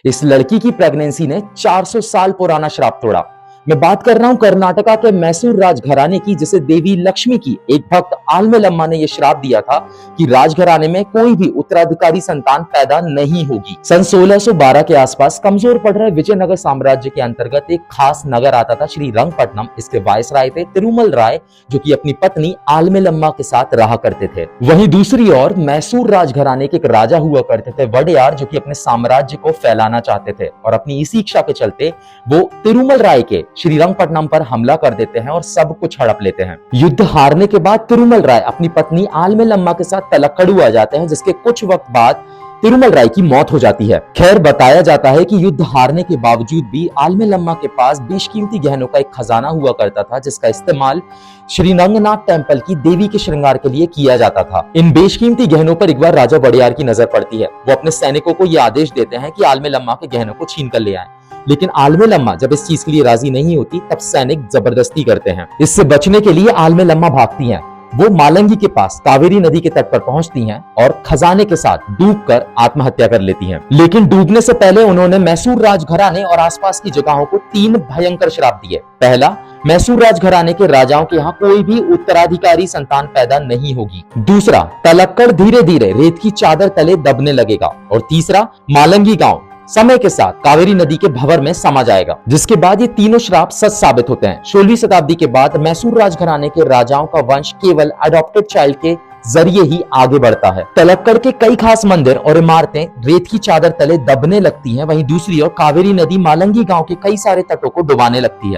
इस लड़की की प्रेगनेंसी ने 400 साल पुराना श्राप तोड़ा। मैं बात कर रहा हूं कर्नाटका के मैसूर राजघराने की, जिसे देवी लक्ष्मी की एक भक्त आलमेलम्मा ने यह श्राप दिया था कि राजघराने में कोई भी उत्तराधिकारी संतान पैदा नहीं होगी। सन 1612 के आसपास कमजोर पड़ रहे विजयनगर साम्राज्य के अंतर्गत एक खास नगर आता था श्रीरंगपट्टनम। इसके वायसराय थे तिरुमल राय, जो कि अपनी पत्नी आलमेलम्मा के साथ रहा करते थे। वहीं दूसरी ओर मैसूर राजघराने के एक राजा हुआ करते थे वडेयार, जो कि अपने साम्राज्य को फैलाना चाहते थे और अपनी इसी इच्छा के चलते वो तिरुमल राय के श्रीरंगपट्टनम पर हमला कर देते हैं और सब कुछ हड़प लेते हैं। युद्ध हारने के बाद तिरुमल राय अपनी पत्नी आलमेलम्मा के साथ तलक्कड़ू आ जाते हैं, जिसके कुछ वक्त बाद तिरुमल राय की मौत हो जाती है। खैर, बताया जाता है कि युद्ध हारने के बावजूद भी आलमेलम्मा के पास बेशकीमती गहनों का एक खजाना हुआ करता था, जिसका इस्तेमाल श्रीरंगनाथ टेम्पल की देवी के श्रृंगार के लिए किया जाता था। इन बेशकीमती गहनों पर एक बार राजा वडेयार की नजर पड़ती है। वो अपने सैनिकों को यह आदेश देते हैं कि आलमेलम्मा के गहनों को छीन कर ले आए, लेकिन आलमेलम्मा जब इस चीज के लिए राजी नहीं होती तब सैनिक जबरदस्ती करते हैं। इससे बचने के लिए आलमेलम्मा भागती हैं। वो मालंगी के पास कावेरी नदी के तट पर पहुंचती हैं और खजाने के साथ डूबकर आत्महत्या कर लेती हैं। लेकिन डूबने से पहले उन्होंने मैसूर राजघराने और आसपास की जगहों को 3 भयंकर श्राप दिए। पहला, मैसूर राजघराने के राजाओं के यहाँ कोई भी उत्तराधिकारी संतान पैदा नहीं होगी। दूसरा, तलक्कड़ धीरे धीरे रेत की चादर तले दबने लगेगा। और तीसरा, मालंगी गांव समय के साथ कावेरी नदी के भंवर में समा जाएगा। जिसके बाद ये तीनों श्राप सच साबित होते हैं। 16वीं शताब्दी के बाद मैसूर राजघराने के राजाओं का वंश केवल अडॉप्टेड चाइल्ड के जरिए ही आगे बढ़ता है। तलक्कड़ के कई खास मंदिर और इमारतें रेत की चादर तले दबने लगती हैं। वहीं दूसरी ओर कावेरी नदी मालंगी गांव के कई सारे तटों को डुबाने लगती है।